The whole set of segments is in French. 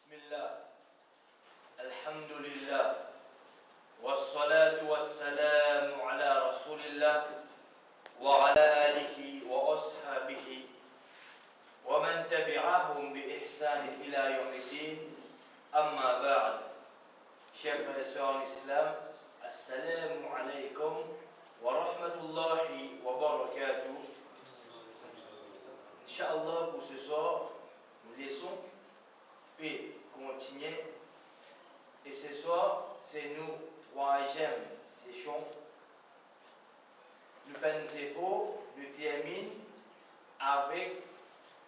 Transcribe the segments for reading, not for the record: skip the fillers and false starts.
بسم الله الحمد لله والصلاة والسلام على رسول الله وعلى آله وأصحابه ومن تبعهم بإحسان إلى يوم الدين أما بعد. Chers frères et sœurs en islam, assalamu alaikum wa rahmatullahi wa barakatuh. Inch'Allah, pour ce soir, nous laissons puis continuer. Et ce soir, c'est nous troisième session. Nous faisons des efforts, nous terminons avec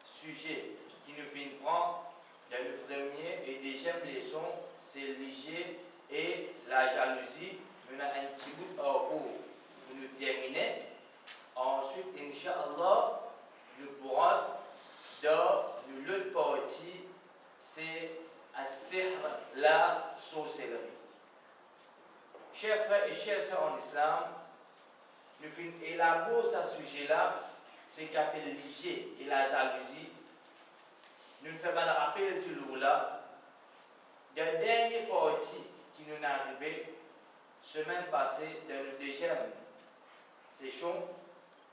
sujet qui nous vient prendre dans le premier et deuxième leçon, c'est l'hygiène et la jalousie. Nous avons un petit bout pour nous terminer. Ensuite, Inch'Allah, nous pourrons dans l'autre partie, c'est As-Sihr, la sorcellerie. Chers frères et chères sœurs en islam, nous finissons élaborer ce sujet-là, c'est qu'appelle l'hygiène et la jalousie. Nous faisons un rappel toujours là. La dernière partie qui nous est arrivée, semaine passée, dans le deuxième session,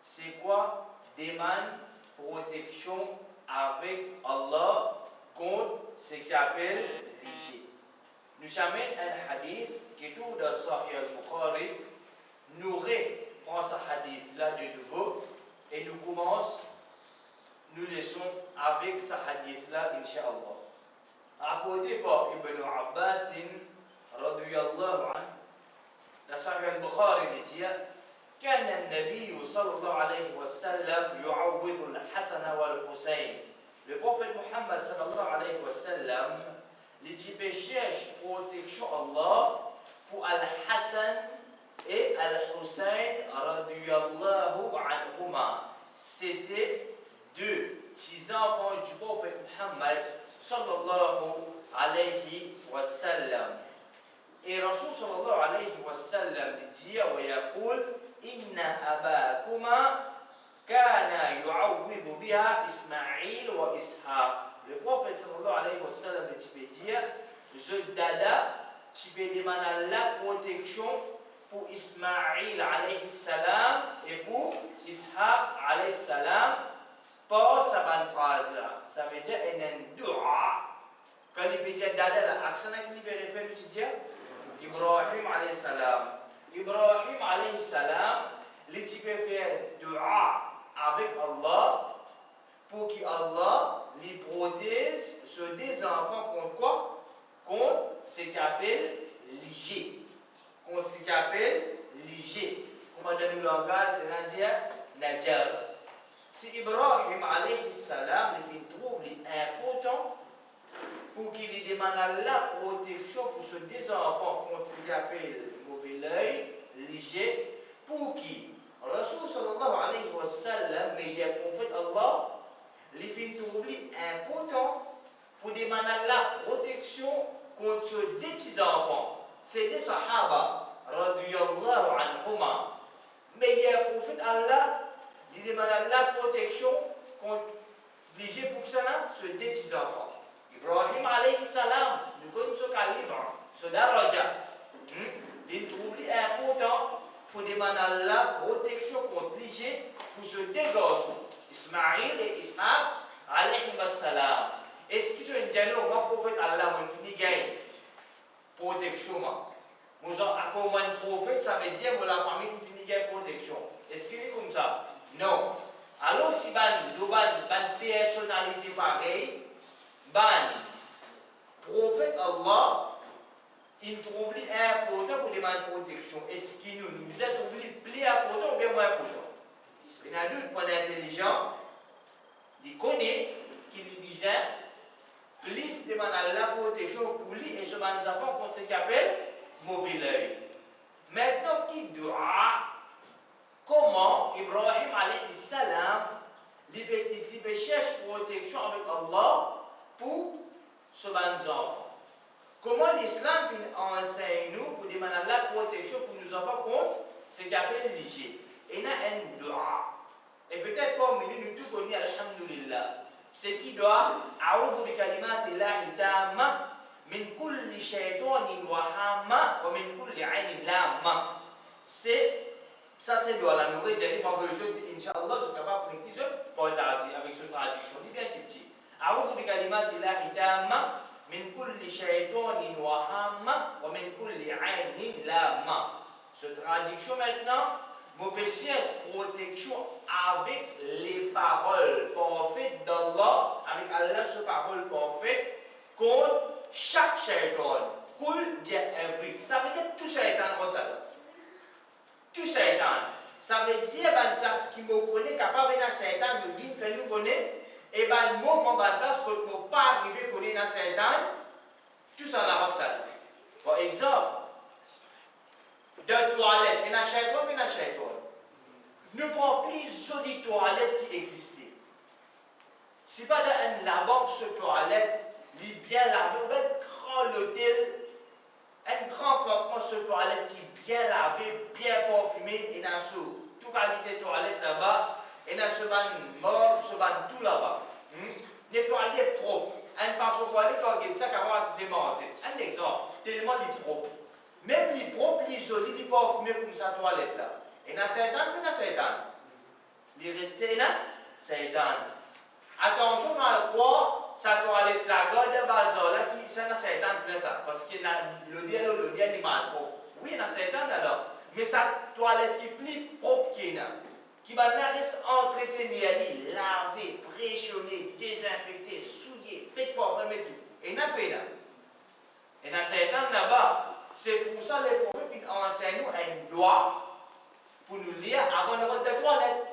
c'est quoi? Demande protection avec Allah contre ce qu'il appelle l'hygiène. Nous amène un hadith qui est tout dans Sahih al-Bukhari. Nous reprenons ce hadith-là de nouveau et nous commençons. Nous laissons avec ce hadith-là, Inch'Allah. Apporté par Ibn Abbas, radiyallahu anhu, dans Sahih al-Bukhari, il dit كان النبي صلى الله عليه وسلم يعوض الحسن والحسين. Le prophète Muhammad sallallahu alayhi wa sallam, il cherche protection Allah pour Al-Hassan et Al-Hussein radiyallahu anhuma. C'était deux petits enfants du prophète Muhammad sallallahu alayhi wa sallam. Et Rasul sallallahu alayhi wa sallam dit wa yaqul inna abakuma kana yu'awwidhu biha Ismaïl wa Ishaq. Le prophète sallallahu alayhi wa sallam dit je dada tu peux demander la protection pour Ismaïl alayhi salam et pour Ishaq alayhi salam. Par sa bonne phrase là, ça veut dire un dua. Quand il peut dire dada là, action qui lui réfère tu dis Ibrahim alayhi salam. Ibrahim alayhi salam, il peut faire dua avec Allah pour qu'Allah lui protège sur des enfants contre quoi? Contre ce qu'on appelle l'hygiène. Contre ce qu'on appelle l'hygiène. Comment dans le langage indien, Najar. Si Ibrahim alayhi salam il trouve important pour qu'il lui demande la protection pour ce des enfants contre ce qu'il appelle le mauvais œil, l'hygiène, pour qui Rasul sallallahu alayhi wa sallam, mais il y a prophète Allah, il trouve important pour demander la protection contre ce des petits enfants. C'est des sahaba radiyallahu anhuma. Mais il y a prophète Allah, il demande la protection contre l'hygiène pour que ça ce des petits enfants. Ibrahim alayhi salam, nous connaissons ce calibre, ce daraja. Il trouve important pour demander la protection contre l'hygiène pour se dégager. Ismaïl et Ishaq alayhi salam. Est-ce que tu as dit non, moi prophète Allah, mon fini gagne protection. Moi, comme un prophète, ça veut dire que la famille fini gagne protection. Est-ce qu'il est comme ça? Non. Alors si ban personnalité pareille, ban prophète Allah, il trouve important pour demander protection. Est-ce qu'il nous a trouvé plus important ou bien moins important? Il y a d'autres points d'intelligence, il connaît qu'il lui besoin plus demander la protection pour lui et ce enfant contre ce qu'il appelle mauvais œil. Maintenant, qui doit comment Ibrahim alayhi salam il cherche protection avec Allah pour ce enfant. Comment l'islam enseigne nous pour demander la protection pour nos enfants contre ce qu'on appelle l'hygiène. Il y a un dua. Et peut-être comme nous tout connaissons, alhamdulillah. c'est qui doit A'udhu bi kalimatillahi tamma min kulli shaytanin wa hamma wa min kulli ainin lamma. Ça c'est doit la nourriture. J'ai dit, Inch'Allah, je suis capable de prêter avec cette traduction. Dis bien, petit. A'udhu bi kalimatillahi tamma min kulli shaytanin wa hamma wa min kulli ainin lamma. Cette traduction maintenant, mon péché est protection avec les paroles parfaites d'Allah, avec Allah, ses paroles parfaites, contre chaque shaitan. Kul dia every. Ça veut dire tout shaitan contre Allah. Tout shaitan. Ça veut dire une place qui me connaît, capable de shaitan, me dit, fait nous connaître, et ben moi, mon place, quand je ne pas arriver à connaître shaitan, tout ça la rentre. Par exemple, de toilettes, il y a un shaitan, il y a un shaitan. Ne prends plus les toilettes qui existaient. Si pas un lavabo sur toilette, il est bien lavé, ou un grand hôtel, un grand campement sur toilette qui est bien lavé, bien parfumé, et dans toute qualité de toilette là-bas, et dans ce ban mort, ce ban tout là-bas. Nettoyer propre. Une façon de toilette, quand on dit ça, c'est manger. Un exemple, tellement il est propre. Même il est propre, il est joli, il est parfumé comme sa toilette là. Et dans Satan, puis dans Satan. Il restait là, Satan. Attention dans quoi sa toilette là, garde de bazar là, qui c'est dans Satan plein ça. Parce que le animal propre. Oui, dans Satan alors. Mais sa toilette qui est plus propre qu'il y a. Qui va rester entretenir, laver, préchonner, désinfecter, souiller, fait pas vraiment tout. Et n'a pas là. Et dans Satan là-bas, c'est pour ça que les prophètes enseignent nous un droit pour nous lire avant de rentrer de toilette.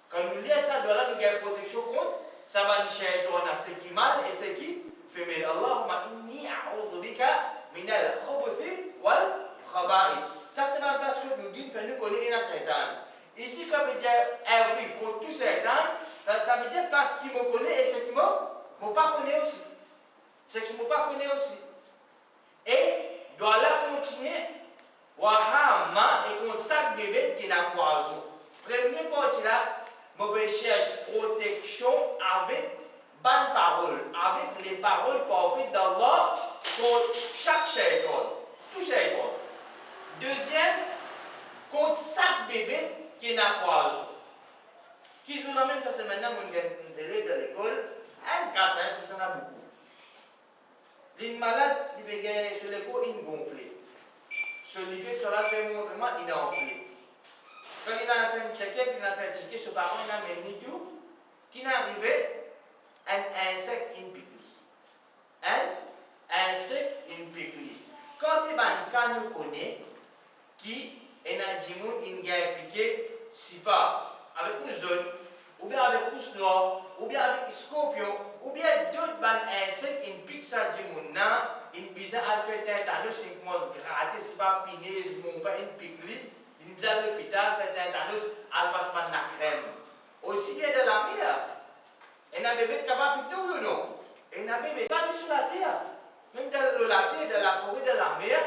Quand nous lisons ça, nous avons une protection contre, ça va nous chercher à ce qui est mal et ce qui fait mal. Allahumma inni a'udhu bika min al-khubuthi wal khaba'ith. Ça c'est ma place que nous disons, nous connaissons un Satan. Ici, comme je dis, every, contre tout Satan, ça veut dire parce qu'il me connaît et ce qui ne me pas connaît aussi. Ce qui ne me pas connaît aussi. Et, doit là continuer. Wahama et contre chaque bébé qui n'a poison. Premier partie là, je cherche protection avec bonne parole, avec les paroles parfaites d'Allah contre chaque shaitan, tout shaitan. Deuxième, contre chaque bébé qui n'a poison. Qui joue la même, ça c'est maintenant mon élève de l'école, un cas comme ça, en a beaucoup. Les malades, ils veulent sur l'école, ils gonflent. Celui qui sera le montrement, il est enflé. Quand il a fait un check-up, il a fait un check-up, ce parent il a mené tout, qui est arrivé, un insecte impiqué. Un insecte impiqué. Quand il va un cas nous connaît, qui est un djimoun, il a piqué, si pas, avec une zone, ou bien avec pouce noir, ou bien avec scorpion, ou bien d'autres insectes, il pique ça djimoun, une bizarre à faire tétanos, il commence à gratter, c'est pas pinaise, mon pas une piquerie, il dit à l'hôpital, fait tétanos, elle passe par la crème. Aussi bien de la mer. Et un bébé capable de ou non? Et un bébé pas sur la terre. Même dans la terre, dans la forêt de la mer,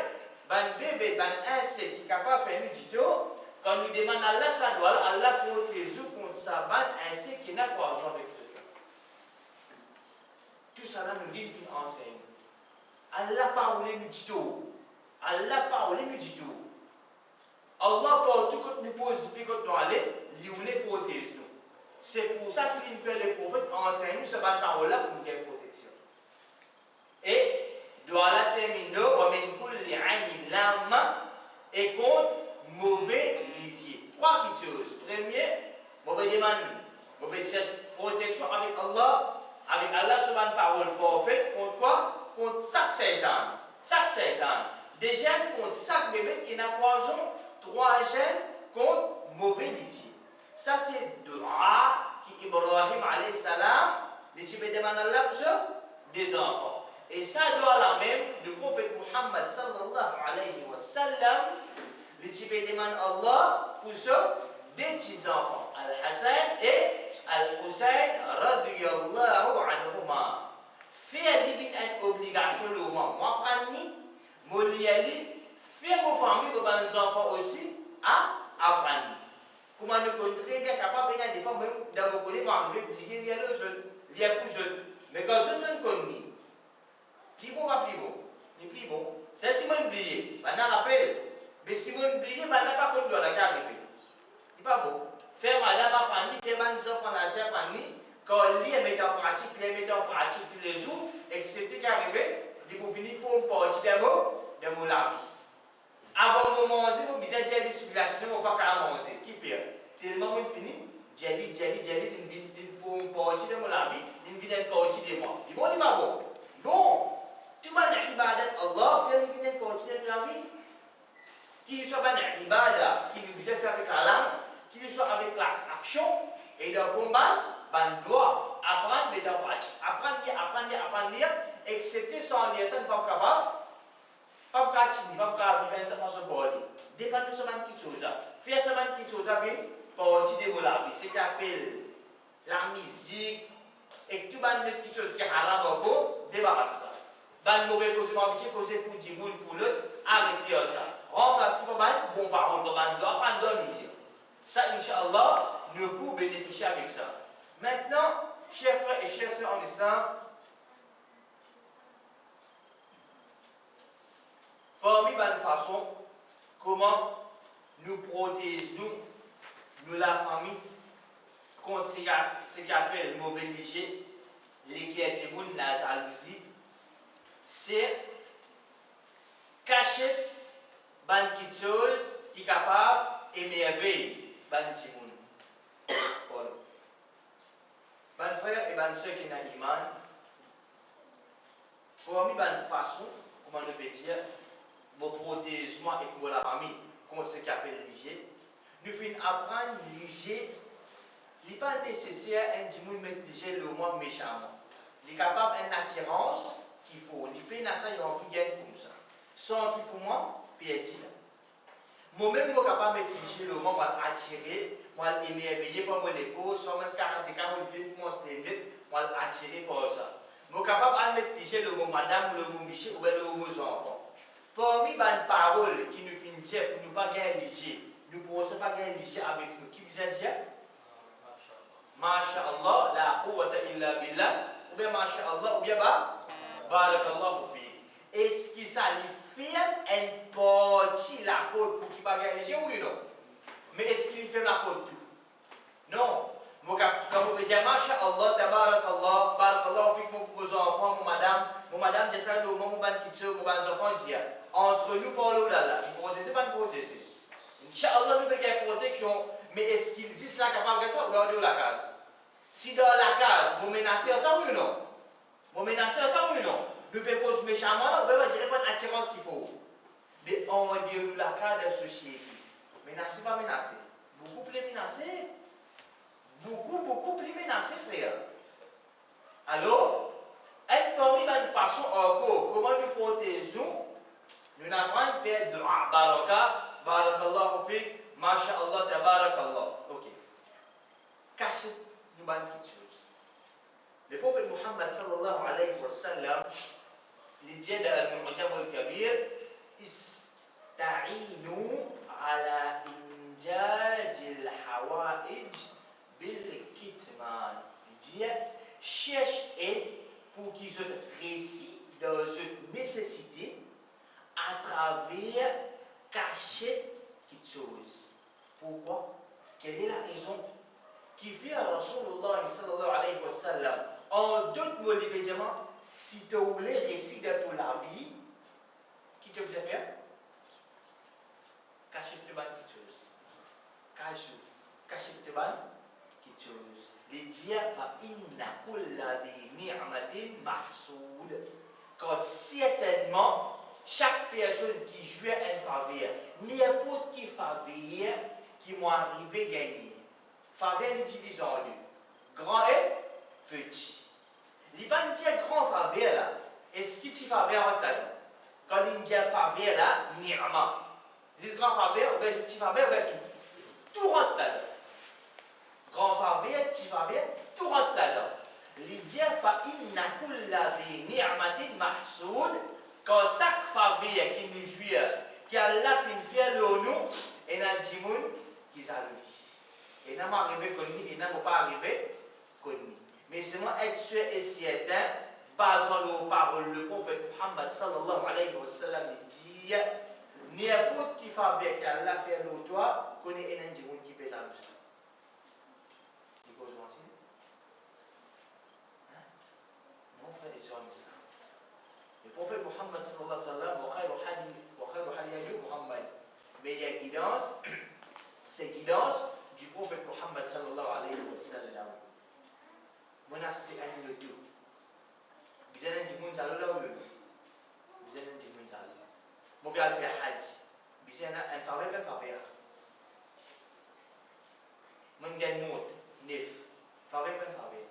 un bébé, un insecte qui est capable de faire du dito, quand nous demandons à Allah, ça doit Allah protéger contre ça, un insecte qui n'a pas besoin avec tout. Tout ça là nous dit qu'il enseigne. Allah parle nous dit tout. Allah parle nous dit tout. Allah parle tout quand nous pose puis quand nous allons, il nous protège tout. C'est pour ça qu'il fait les prophètes enseigner ce parole là pour nous faire protection. Et doit la terminer wa min kulli ainin lamma et contre mauvais lisier. Trois choses. Premier, mauvais demande, mauvaise protection avec Allah sur une parole parfaite contre quoi? Contre chaque Satan. Chaque Satan. Deuxième, contre chaque bébé qui n'a poison. Troisième, contre mauvais lisier. Ça, c'est dua qui Ibrahim alayhi salam, les Tibet demandent à Allah pour ça, des enfants. Et ça doit la même, le prophète Muhammad sallallahu alayhi wa sallam, les Tibet demandent à Allah pour ça, des petits-enfants. Al-Hassan et Al-Hussein radiyallahu anhuma. Faire une obligation le moment. Moi, prendre mon liali, faire vos familles, vos enfants aussi, à apprendre. Comment nous sommes très bien capables de faire des femmes, même dans vos collègues, moi, il y a le jeune, il y a plus de Bana rappelle. Mais si vous oubliez, Bana pas qu'on doit la arriver. C'est pas beau. Faire madame apprendre, faire ban enfants la sœur apprendre, quand lit et mettre en pratique, les mettre en pratique tous les jours, excepté qu'arriver, il faut finir, il faut une partie des mots la vie. Avant de manger, vous besoin de dire bismillah, sinon vous ne pouvez pas manger. Qui fait? Tellement vous finissez, jelly, il faut une partie de la vie, il vient une partie de moi. Il bon, il pas bon. Bon, tu vas dans l'ibadat, Allah fait une partie de la vie. Qu'il soit dans l'ibadat, qu'il besoin faire avec la langue, qu'il soit avec l'action, et dans le on doit apprendre, mais dans pratique. Apprendre, lire, excepté sans lire, ça n'est pas capable. Pas capable, pas capable, ça passe au bord. Dépend de ce même qui chose. Faire ce même qui chose, partie de la vie. C'est qu'appelle la musique, et tout le monde qui chose qui est haram au beau, débarrasse ça. Ban mauvais cause, causer pour dire pour l'autre, arrêtez ça. Remplacez par bon parole, par doit apprendre nous dire. Ça, Inch'Allah, nous pouvons bénéficier avec ça. Maintenant, chers frères et chers sœurs en islam, parmi les façons, comment nous protégeons, nous la famille, contre ce qu'on appelle le mauvais léger, les qui est la jalousie, c'est cacher quelque chose qui est capable d'émerveiller les gens. Ban frère et ban soeur qui ont iman, parmi les façons, comment on peut dire, pour protéger moi et pour la famille contre ce qu'on appelle l'IG, nous faisons apprendre l'IG, il n'est pas nécessaire un dimoun mettre l'IG le moins méchamment. Il est capable d'une attirance qu'il faut, il peut n'a ça y envie gagne comme ça. Sans qui pour moi, puis est dit là. Moi-même, je suis capable de mettre l'IG le moins pour attirer, moi émerveiller par mon écho, soit même 40 ans, moi attirer par ça. Je suis capable de mettre l'IG le mot madame, le mot Michel ou le mot enfant. Parmi les paroles qui nous finissent dire pour ne pas gagner l'IG, nous ne pouvons pas gagner l'IG avec nous. Qui vous a dit? Masha'Allah, la quwwata illa billah, ou bien Masha'Allah, ou bien Barakallahu fi. Est-ce que ça lui fait une partie la côte pour qu'il ne pas gagner l'IG ou non? Mais est-ce qu'il fait la côte tout? Non. Quand vous dites Masha'Allah, Tabarakallah, Barakallahu fi pour vos enfants, mon madame, j'ai ça de mon enfants dire. Entre nous, Paulo, là, il protège, pas de protéger. Inch'Allah, nous avons une protection, mais est-ce qu'ils disent là capable de ça? Regardez la case. Si dans la case, vous menacez ensemble ou non? Vous menacez ensemble ou non? Nous pouvons poser méchamment, nous pouvons dire pas d'attirance qu'il faut. Mais on va dire la case de société. Menacez, pas menacez. Beaucoup plus menacés. Beaucoup plus menacés, frère. Alors, être parmi une façon encore, comment nous protégeons? Nous n'apprenons à faire dua, baraka, barakallahu fik, masha'Allah, tabarakallah. Ok. Cachez nous une petite chose. Le prophète Muhammad sallallahu alayhi wa sallam, il dit dans Al-Mu'jam al-Kabir, Ista'inu ala injaj al-hawa'ij bil-kitman. Il dit, cherche aide pour qu'ils soient réussis dans une nécessité à travers cacher quelque chose. Pourquoi? Quelle est la raison qui fait à Rasulullah sallallahu alayhi wa sallam en d'autres mots évidemment, si tu voulais réussir dans toute la vie, qui te fait faire? Cacher tes bonnes quelque chose. Cacher tes bonnes quelque chose. Les dire fa inna kulla di ni'matin mahsoud. Quand certainement chaque personne qui joue un faveur, n'importe qui faveur qui m'ont arrivé gagner. Faveur nous divise en deux. Grand et petit. Il va nous dire grand faveur là. Est-ce que tu faveur en talent? Quand il dit faveur là, ni'ma. Dis grand faveur, ben petit faveur, ben tout. Tout rentre là. Grand faveur, petit faveur, tout rentre là. Il dit fa inna kulla di ni'matin mahsoud. Quand chaque faveur qui nous jouit, qui a la fin faire le nom, et n'a dit qui s'allume. Et n'a pas arrivé connu, et n'a pas arrivé connu. Mais c'est moi être sûr et certain, basant nos paroles, le prophète Muhammad sallallahu alayhi wa sallam dit, n'importe qui fait avec Allah fait le toi, connaît un monde qui pèse à nous. Il cause moi aussi. Non, frère et sœurs en islam. Le prophète Mohammed sallallahu alayhi wa sallam, wa khayru hadi Muhammad. Mais il y a guidance, c'est guidance du prophète Mohammed sallallahu alayhi wa sallam. Mon c'est un loto. Vous avez un monde sallallahu alayhi wa sallam. Vous avez un monde sallallahu. Mon père fait hajj. Vous avez un faveur qu'elle va faire. Mon gagne monte, neuf. Faveur qu'elle va faire.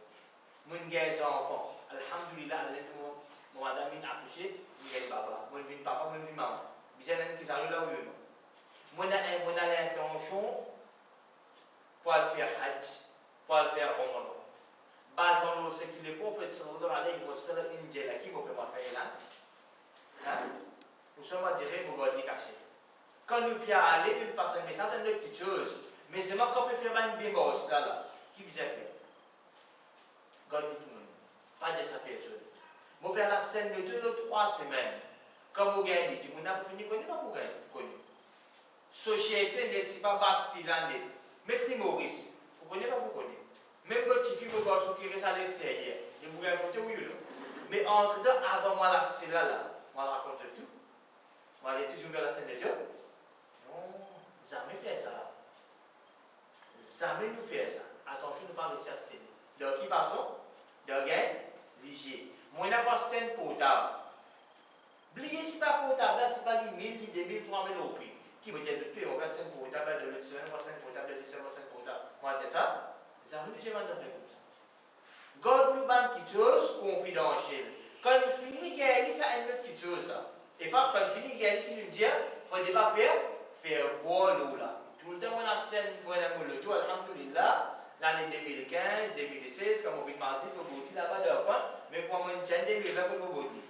Mon gagne enfant. Alhamdulillah, mon madame a accouché, mon gagne papa. Mon vin papa, mon vin maman. Vous avez un qui sallallahu alayhi wa sallam. Mon a l'intention pour faire hajj, pour faire umrah. Basons ce que le prophète sallallahu alayhi wa sallam dit là, qui vous fait faire là? Nous sommes à dire, vous allez cacher. Quand nous pouvons aller, nous passons un message, c'est une petite chose. Mais c'est moi qu'on peut faire une démos là. Qui vous a fait? God dit tout le monde. Pas de sa personne. Mon père, la scène de 2 ou 3 semaines. Comme vous avez dit, vous n'avez pas fini de connaître, pas vous avez connu. Société n'est pas Bastille, Maître Maurice, vous connaissez pas, vous connaissez. Même petit fille, vous avez qui reste à l'extérieur. Et vous avez voté oui ou non. Mais entre-temps, avant moi, la style là, moi, je raconte tout. Moi, je toujours vers la scène de Dieu. Non, jamais fait ça. Jamais nous fait ça. Attention, nous parlons de cette style. De qui façon? De gain, léger. Moi, je n'ai pas un portable. Oubliez, si pas portable, là, ce n'est pas 10 000, 2 000, 3 000 euros. Qui veut dire que tu as 5 portables de l'autre semaine, 5 portables de décembre, 5 portables. Moi, c'est ça? Ça nous dit, je vais dire comme ça. God nous donne quelque chose confidentiel. Quand il finit gagner, ça a une autre petite chose là. Et pas quand il finit gagner, il nous dit, il ne faut pas faire voir l'eau là. Tout le temps, on a le tout, alhamdulillah, l'année 2015, 2016, comme on vit mardi, pour vous dire là-bas de quoi, mais pour moi, je tiens 2020 pour vous dire.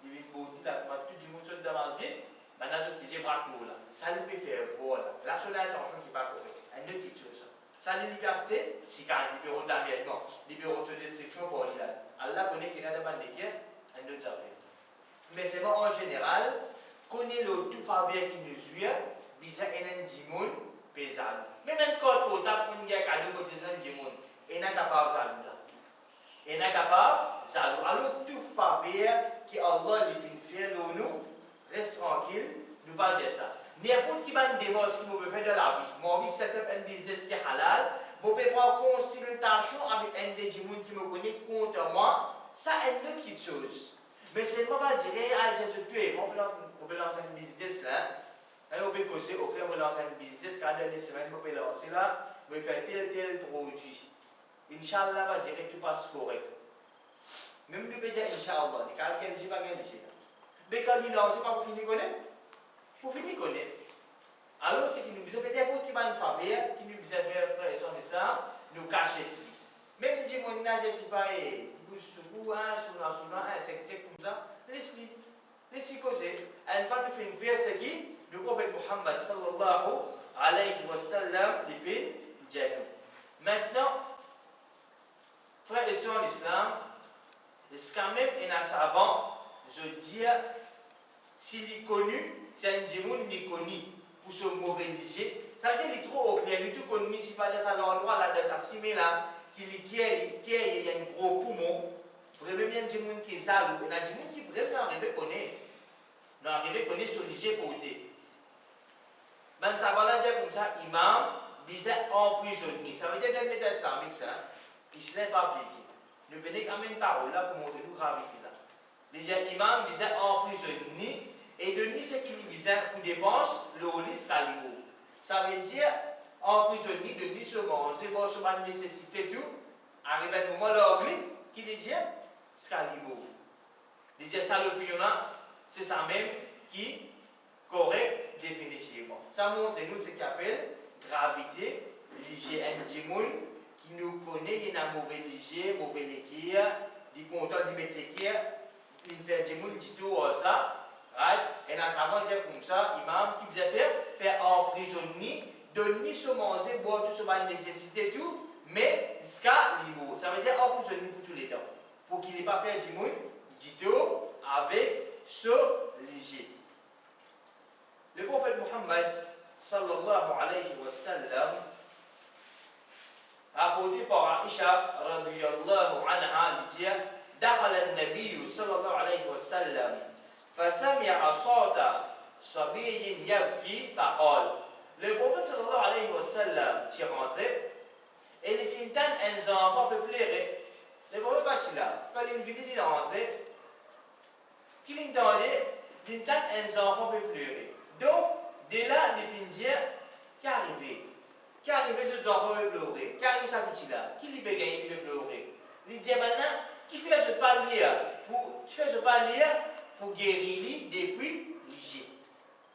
Il vit pour dire là, tout le monde de mardi, maintenant, je dis, braque l'eau là. Ça lui peut faire voir là. La seule intention qui n'est pas correcte. Une autre petite chose. Ça l'université, si quand il libéraux d'Amérique, libéraux de destruction pour l'Iran. Allah connaît qu'il y a des bandes de guerre, un autre affaire. Mais c'est moi en général, connaît le tout faveur qui nous suit, bisa un djimoun, pesal. Même un code pour ta pour une guerre cadeau pour des djimoun, et n'a capable zalou là. Et n'a capable zalou. Alors tout faveur qui Allah lui fait faire nous, reste tranquille, nous pas dire ça. N'importe qui va une démarche qui me faire de la vie. Mon vie, c'est un business qui est halal. Je peux prendre consultation avec un des gens qui me connaît contre moi. Ça est une autre chose. Mais c'est pas mal de dire, ah, j'ai tout tué. On peut lancer un business là. On peut causer, on peut lancer un business. Quand il y a des semaines, on peut lancer là. On peut faire tel produit. Inch'Allah, va dire que tout passe correct. Même nous peut dire Inch'Allah. Quand il y a pas gagné. Mais quand il lance, c'est pas pour finir connaître. Pour finir connaître. Alors, c'est qu'il nous disait peut-être qu'il va nous faveur, qu'il nous disait frère et son islam, nous cacher tout. Même si on a dit pas, il bouge sur vous, c'est comme ça, laisse-le causer. Une fois nous fait une prière, c'est qui? Le prophète Mohammed sallallahu alayhi wa sallam, les fait djihad. Maintenant, frère et sœurs en islam, est-ce quand même un savant, je dis, s'il est connu, c'est un djimoun qui est connu. Pour ce mauvais religieux, ça veut dire qu'il est trop au clair, il est tout connu, si pas dans l'endroit là, dans sa cime là, qu'il y a un gros poumon, vraiment bien du monde qui est salou, il y a du monde qui vraiment arrive à connaître, n'arrive à connaître ce religieux côté. Ben ça va là dire comme ça, imam, disait emprisonné, ça veut dire dans l'État islamique ça, l'islam n'est pas appliqué. Nous venons quand même parole là pour montrer nous gravité là. Déjà imam disait emprisonné. Et de ni ce qui lui disait pour dépense, le holis calimo. Ça veut dire emprisonné de ni se manger, bon, sur ma nécessité tout. Arrive un moment l'anglais qui dit scalimo. Il dit ça l'opinion là, c'est ça même qui correct définitivement. Ça montre nous ce qu'on appelle gravité, ligier un djimoun qui nous connaît, il y a un mauvais ligier, mauvais l'équire, il est content de mettre l'équire, il fait djimoun dit tout ça. Right? Et dans sa main, comme ça, imam qui faisait faire emprisonner, donner se manger, boire tout ce mal nécessité, tout, mais jusqu'à libre. Ça veut dire emprisonner pour tous les temps. Pour qu'il n'ait pas fait du monde, dit tout, avec ce léger. Le prophète Muhammad sallallahu alayhi wa sallam, rapporté par Aisha radiyallahu anha, dit دخل النبي صلى الله عليه وسلم فسمع صوت صبي يبكي فقال. Le prophète sallallahu alayhi wa sallam est rentré et il fit entendre un enfant peut pleurer. Le prophète pas là. Quand il finit de rentrer, qu'il entendait, il entend un enfant peut pleurer. Donc, de là, il finit dire qu'est arrivé ce enfant peut pleurer. Qu'arrive ça petit là. Qui lui peut gagner, il peut pleurer. Il dit maintenant, qui fait je pas lire pour guérir depuis léger.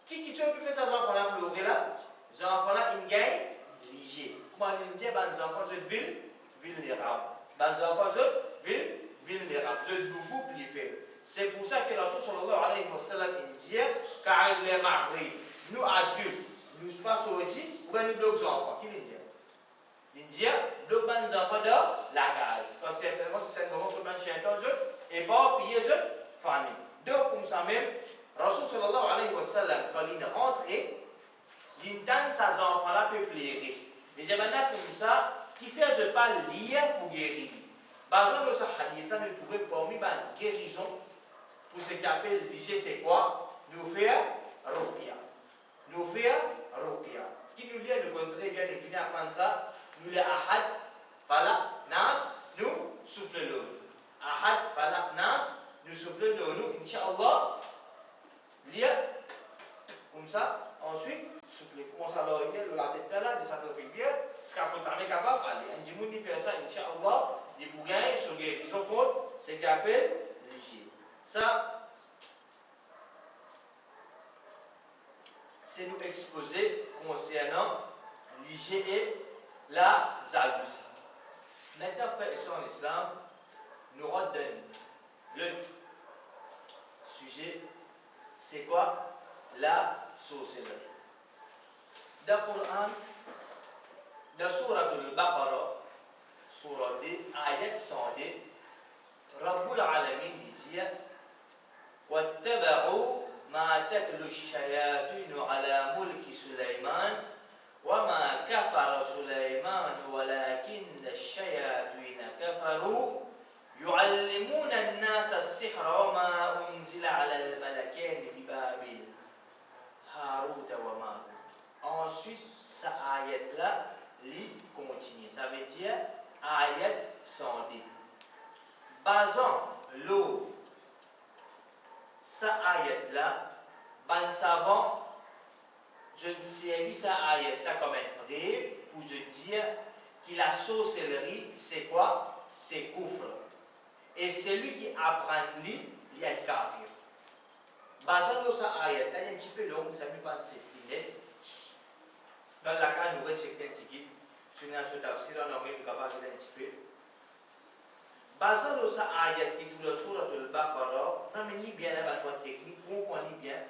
Qui peut faire ça, enfant là pleurer là? Les enfants là, ils gagnent léger. Comment il dit, les enfants, je vais vulnérables. Les enfants, je vais vulnérables. Je vais beaucoup plus faible. C'est pour ça que la Rasul sallallahu alayhi wa sallam dit, car il est marié. Nous adultes, nous passons aussi, ou bien nous bloquons les enfants. Qui dit? Il dit, bloquons les enfants dans la case. Parce que c'est un moment que le chien et pas piller de famille. Donc, comme ça même, Rasul sallallahu alayhi wa sallam, quand il est rentré, il entend ces enfants-là peut pleurer. Mais il y a maintenant comme ça, qui fait je parle lire pour guérir. Besoin de ce hadith, nous trouvons parmi les guérisons pour ce qu'on appelle l'IG, c'est quoi? Nous faire ruqya. Nous faire ruqya. Qui nous lit le contraire, bien, il finit à prendre ça. Nous lit ahad, falak, nas, nous souffle l'eau. Ahad, falak, nas, nous souffle l'eau. Inch'Allah, lire comme ça. Ensuite, souffler. Comment ça leur est, la tête là, de sa prière, ce qu'on peut permettre capable d'aller. Un dimoun qui fait ça, Inch'Allah, il peut gagner sur guérison contre ce qu'on appelle l'hygiène. Ça, c'est nous exposer concernant l'hygiène et la jalousie. Maintenant, frères et sœurs en islam, nous redonnons le sujet, c'est quoi? La sorcellerie. Dans le Coran, dans Surah Al-Baqarah, Surah 2, ayat 102, Rabbul Alamin dit واتبعوا ما تتلو الشياطين على ملك سليمان وما كفر سليمان ولكن الشياطين كفروا يعلمون الناس السحر وما أنزل على الملكين ببابل هاروت وماروت. Ensuite, cette ayat-là, il continue. Ça veut dire ayat 110. Basant l'eau, cette ayat-là, ban savant, je ne sais pas cette ayat-là comme un preuve pour je dire que la sorcellerie, c'est quoi? C'est kufr. Et celui qui apprend lui, il est kafir. Basant l'eau, cette ayat-là, il est un petit peu long, ça ne pas de cette idée. Dans la cas, nous recheckons un petit peu. Si nous avons ce tafsir, on aurait capable de un petit peu. Basant sur ayat qui est dans Surah Al-Baqarah, on a bien la bonne technique, pour qu'on lit bien.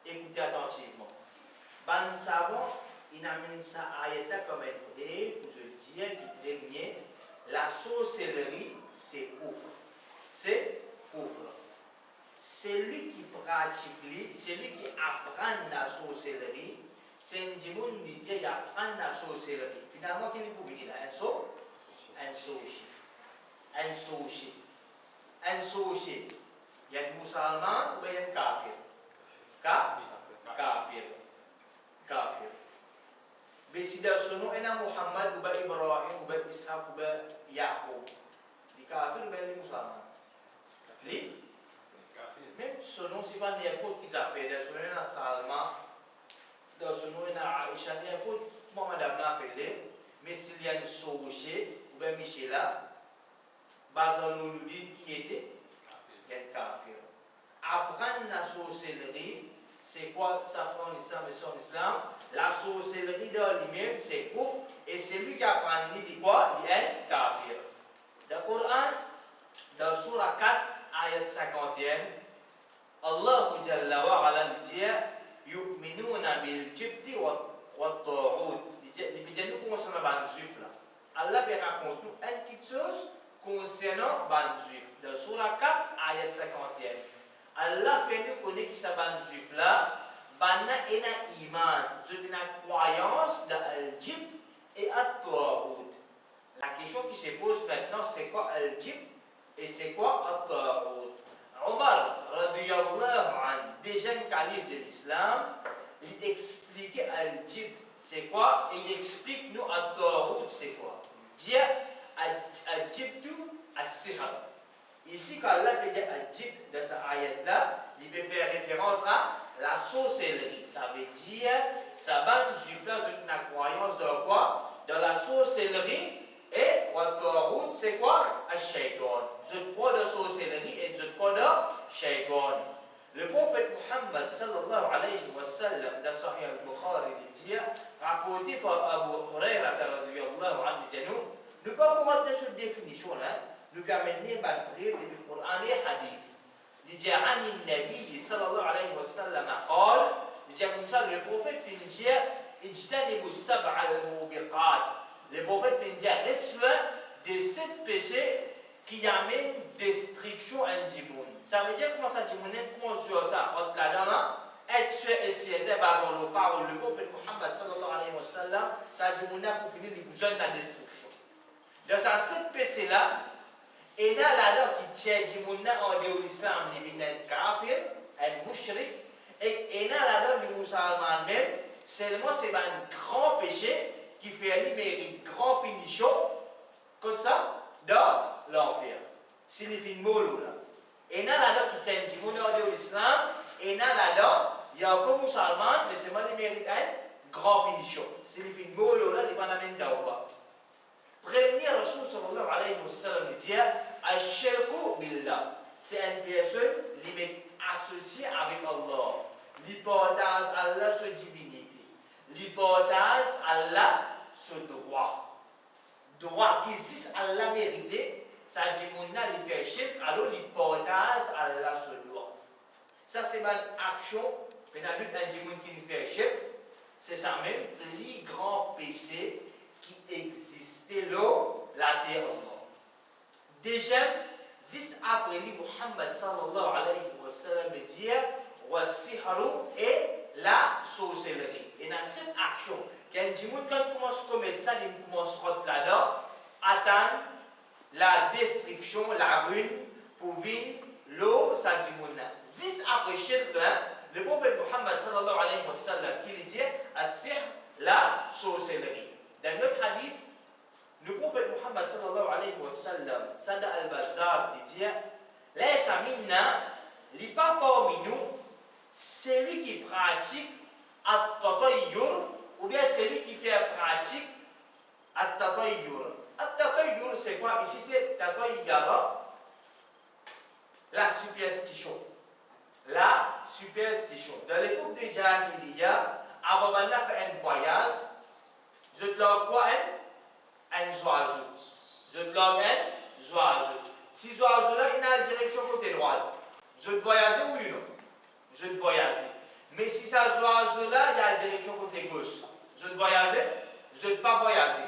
Écoutez attentivement. Ban savant, il amène ça ayat comme un preuve pour je dire que premier, la sorcellerie, c'est kufr. C'est kufr. Celui qui pratique, celui qui apprend la sorcellerie, c'est un djimoun qui dit qu'il apprend la sorcellerie. Finalement, qui est pour venir là? Un sorcier. Un sorcier. Un sorcier. Il y a un musulman ou il y a un kafir? Kafir. Mais si dans ce nom, il y a Muhammad ou Ibrahim ou Ishaq ou Yaqub. Les kafirs ou les musulmans? Les même ce nom, ce n'est pas n'importe qui s'appelle. Dans ce nom, il y a Salman. Dans ce nom, il y a Aïcha. N'importe comment madame l'a appelé. Mais s'il y a un sorcier ou bien Michela, Bazan nous dit qui était un kafir. Apprendre la sorcellerie, c'est quoi ça fait en islam et son islam? La sorcellerie dans lui-même, c'est kufr. Et celui qui apprend, il dit quoi? Il est un kafir. Dans le Coran, dans Surah 4, ayat 51, Allah Jalla wa Ala dit yu'minuna bil jibti wa ta'ud. Il dit nous concernant les juifs là. Allah raconte nous une petite chose concernant les juifs. Dans Surah 4, ayat 51. Allah fait nous connaître qui sont les juifs là. Banna ena iman, je une croyance dans Al-Jib et At-Taghut. La question qui se pose maintenant, c'est quoi Al-Jib et c'est quoi At-Taghut? Omar, radiyallahu anhu, deuxième calife de l'islam, il expliquait Al-Jib, c'est quoi? Et il explique nous At-Taghut, c'est quoi? Dire Al-Jibtu As-Sihr. Ici, quand Allah peut dire Al-Jib dans cette ayat-là, il peut faire référence à la sorcellerie. Ça veut dire, ça va nous suivre une croyance de quoi? Dans la sorcellerie. Et Wat-Taghut, c'est quoi? Al-Shaytan. Je crois de sorcellerie et je crois de Shaytan. Le prophète Muhammad sallallahu alayhi wa sallam, dans Sahih al-Bukhari, il dit, rapporté par Abu Hurairah radiyallahu anhu, nous ne pouvons pas de cette définition-là, nous permettons de prier depuis le Coran et le Hadith. Il dit, Ani Nabi sallallahu alayhi wa sallam, il dit comme ça, le prophète il dit, Ijtanibu sab'a al-mubiqat. Le prophète il dit, reste de 7 péchés qui amènent destruction à un djimoun. Ça veut dire comment ça djimoun, comment sur ça, entre là-dedans, là, être tué et si était basé sur le parole, le prophète Muhammad sallallahu alayhi wa sallam, ça djimoun pour finir les besoins de la destruction. Dans ces 7 péchés-là, et là, là-dedans, qui tient djimoun en dehors de l'islam, il vient un kafir, un mushrik, et là, là-dedans, les musulmans même, seulement c'est un grand péché qui fait lui mérite grand punition, comme ça, dans l'enfer. C'est les films mollo là. Et là-dedans, qui tient du monde de l'islam, et là-dedans, il y a un musulman, mais c'est moi qui mérite un grand punition. C'est les films mollo là, les panamènes d'Aouba. Prévenir le Rasul sallallahu alayhi wa sallam de dire, Ash-Shirku billah. C'est une personne limite associée avec Allah. L'hypothèse Allah sur divinité. L'hypothèse Allah sur droit. Droit qui existe Allah mérité, ça dit qu'on a les faire shirk, alors l'hypothèse Allah sur droit. Ça c'est une action, pendant un djimoun qui nous fait shirk, c'est ça même, le plus grand péché qui existait là, la terre au nord. Déjà, 10 après lui, Muhammad sallallahu alayhi wa sallam dit, was-sihru et la sorcellerie. Et dans cette action, quand djimoun commence à commettre ça, il commence à rentrer là-dedans, attendre la destruction, la ruine, pour venir l'eau, ça djimoun. 10 après shirk, le prophète Muhammad sallallahu alayhi wa sallam, qui lui dit, as-sihr, la sorcellerie. Dans notre hadith, le prophète Muhammad sallallahu alayhi wa sallam, Sada al-Bazzar, il dit, Laysa minna, li pas parmi nous, celui qui pratique at-tatayyur, ou bien celui qui fait pratique at-tatayyur. At-tatayyur, c'est quoi? Ici, c'est tatayyara, la superstition. La superstition. Dans l'époque de Jahiliya, avant de faire un voyage, je te leur crois un oiseau. Je te leur un oiseau. Si oiseau-là, il a la direction côté droite, je te voyager oui ou non? Je te voyager. Mais si ça oiseau-là, il a la direction côté gauche, je te voyager? Je ne pas voyager.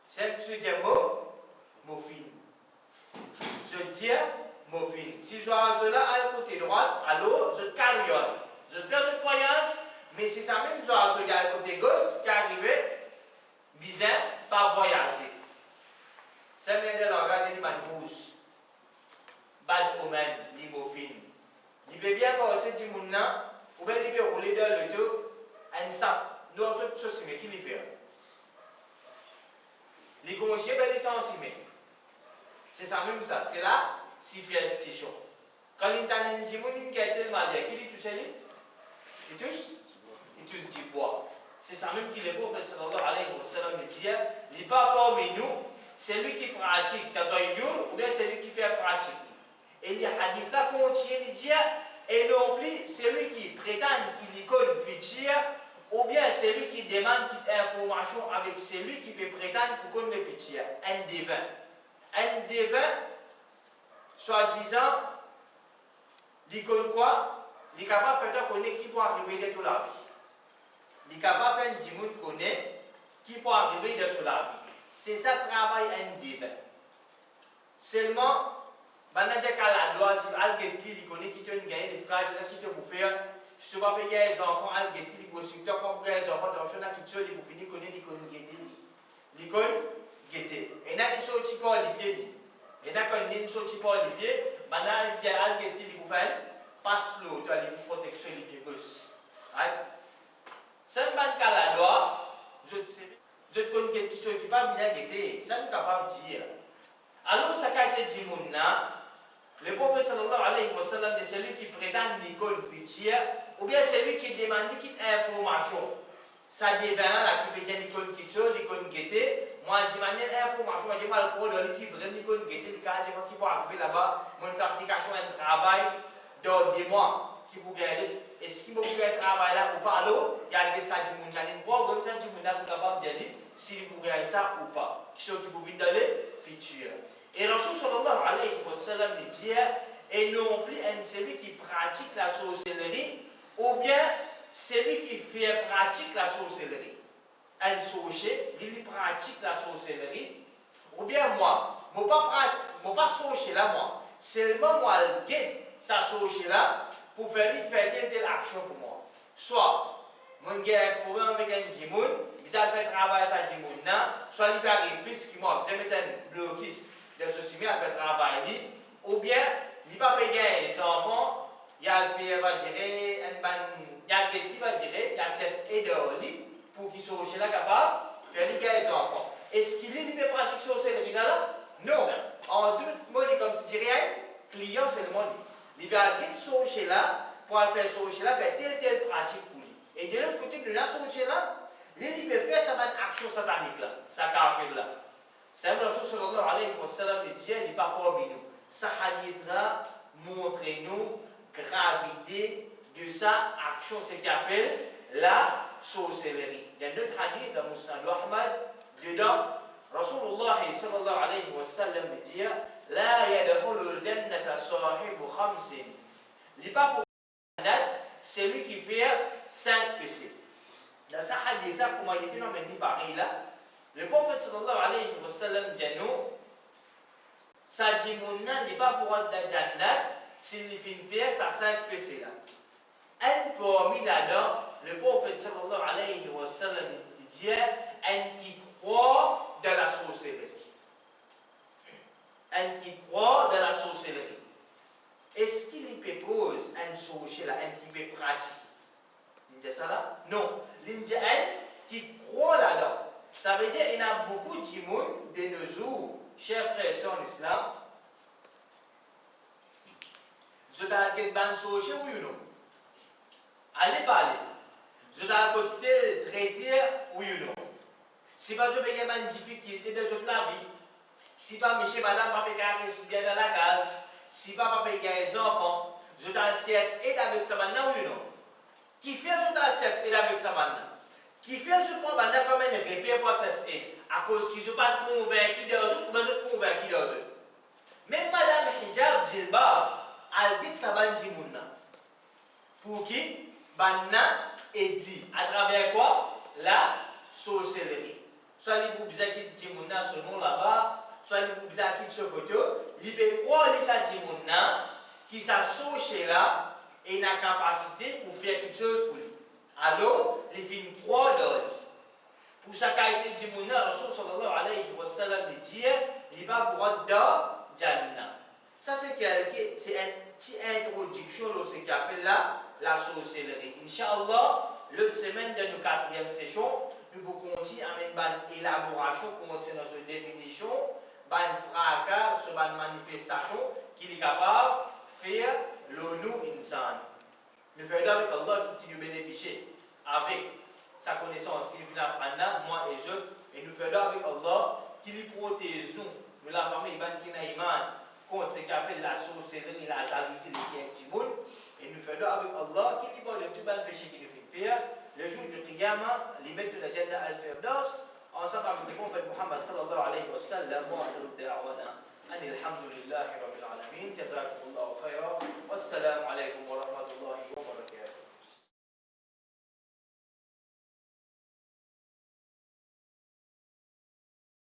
C'est ce que je dis mot fin. Je dis mot fin. Si oiseau-là a le côté droit, alors je te carillonne. Je te fais le voyage, mais si ça même oiseau qui a le côté gauche, qui arrive, bizarre, pas voyager. C'est même le langage de Madhous. Bad omen, dit mot fin. Il peut bien passer du monde là, ou bien il peut rouler dans le dos, un sac. Nous, on se chose, mais qui le fait? Les conscients, ben, ils sont en c'est ça même ça, c'est la superstition. Quand il y a un petit monde qui a été le malade, qui dit tout ça? Il touche du bois. C'est ça même qui est beau, en fait, sallallahu alayhi wa sallam, dit, il n'est pas parmi nous, c'est lui qui pratique tatayyur, ou bien c'est lui qui fait pratique. Et les hadiths là continuent de dire, et non plus celui qui prétend qu'il école futur, ou bien celui qui demande toute information avec celui qui peut prétendre pour connaître le futur, un devin. Un devin, soi-disant, il connaît quoi? Il est capable de faire connaître qui peut arriver dans la vie. Il est capable de faire un dimoun connaître qui peut arriver dans la vie. C'est ça le travail un devin. Seulement, Banadja Kala doit, si Al-Geti, il connaît qui te gagne, qui te faire, je te vois payer les enfants, à guetter les constructeurs, comme les enfants, dans le qui tue, pour finir, connaître l'icône guetter. L'icône guetter. Et là, une chose qui parle les pieds. Et là, quand une chose qui parle les pieds, maintenant, je dis à guetter les pour faire, passe l'eau, tu as les pour protection les pieds gauche. C'est un ban cas la loi, je te connais quelque chose qui n'est pas bien guetter. Ça, nous capable de dire. Alors, ça a été dit, le prophète sallallahu alayhi wa sallam, c'est celui qui prétend l'icône future, ou bien celui qui demande une information. Ça devient là qui peut dire l'icône qui tue, l'icône guetté. Moi, je demande une information, je demande le produit qui vraiment l'icône guetté, le cas qui peut arriver là-bas, mon fabrication un travail dans des mois qui peut gagner. Est-ce qu'il peut gagner un travail là ou pas? Alors, il y a des gens qui ont une preuve, des gens qui sont capables de dire s'il peut gagner ça ou pas. Qui sont qui peuvent dans le futur. Et Rasul sallallahu alayhi wa sallam dit, et non plus un celui qui pratique la sorcellerie, ou bien celui qui fait pratique la sorcellerie. Un sorcier, il pratique la sorcellerie, ou bien moi, je ne pas sorcier là, moi. Seulement moi, je gagne sa sorcier là pour faire telle action pour moi. Soit, je gagne un problème avec un djimoun, il a fait travailler sa djimoun là, soit il peut arriver plus que moi, je vais mettre un blocus de ceci, il a fait travailler, ou bien il ne peut pas payer les enfants, il a fait, va dire, il y a des qui va dire, il y a cessé de lit pour qu'ils soient là capables de faire les enfants. Est-ce qu'il est pratique sorcellerie là? Non. En deux mots, comme si je dirais, client seulement lui. Il va aller sorcer là pour faire sorcer là, faire telle pratique pour lui. Et de l'autre côté, de la sorcer là, il peut faire sa action satanique là, sa kafir là. C'est un Rasul sallallahu alayhi wa sallam dit, il n'est pas parmi nous. Ce hadith-là montre-nous gravité de sa action, ce qu'il appelle la sorcellerie. Dans notre hadith de Musnad Ahmad, dedans, Rasulullah sallallahu alayhi wa sallam dit, la yadkhulul jannata sahibu khamsin. Il n'est pas pour c'est lui qui fait 5 péchés. Dans ce hadith-là, comment il était nommé pareil là, le prophète sallallahu alayhi wa sallam dit nous, sa djimouna n'est pas pour être dans Jannat s'il fait sa 5 péchés là. Un parmi là-dedans, le prophète sallallahu alayhi wa sallam dit un qui croit dans la sorcellerie. Un qui croit dans la sorcellerie. Est-ce qu'il peut cause un sorcier là, un qui peut pratiquer? Il dit ça là? Non. Il dit un qui croit là-dedans. Ça veut dire qu'il y a beaucoup de gens de nos jours, chers frères et sœurs en islam, je t'ai dit que sorcier oui ou non? Allez parler. Je t'ai dit traiter oui ou non? Si pas je peux avoir une difficulté de la vie, si pas monsieur madame pas peut rester bien dans la case, si pas papa payer les enfants, je t'ai CSE avec ça maintenant oui ou non? Qui fait je t'ai CSE avec ça maintenant? Qui fait je prends maintenant comme un répère pour CSE à cause que je ne suis pas convaincu de eux, ou bien je suis convaincu de eux. Même madame Hijab Djilbab, elle dit que ça va dire pour qui? Banna et dit. À travers quoi? La sorcellerie. Soit les boubzas qui disent ce nom là-bas, soit les boubzas qui se photo, ils peuvent croire les adjimouna qui s'associent là et n'a capacité pour faire quelque chose pour lui. Alors, ils viennent croire d'eux. Pour ça qu'a été dit Rasul sallallahu alayhi wa sallam dit, il va pour dans Jannah. Ça c'est une petite introduction de ce qu'on appelle la sorcellerie. Inch'Allah, l'autre semaine de notre 4e session, nous allons continuer à une élaboration concernant cette définition, une fracas sur une manifestation qu'il est capable de faire l'ONU insan. Nous faisons avec Allah qui nous bénéficie avec sa connaissance qu'il nous apprend, moi et je, et nous faisons avec Allah qui nous protège nous, la famille Ban Kinaïman, contre ce qu'on appelle la sorcellerie, la jalousie, les timoun, et nous faisons avec Allah qui nous parle de tout le péché qui nous fait faire, le jour du Qiyamah, les maîtres de la Jannah al-Firdaus, ensemble avec le prophète Muhammad sallallahu alayhi wa sallam, wa akhir da'wana, an alhamdulillahi rabbil alamin, jazakumullahu khayra, wassalamu alaykum wa rahmatullahi.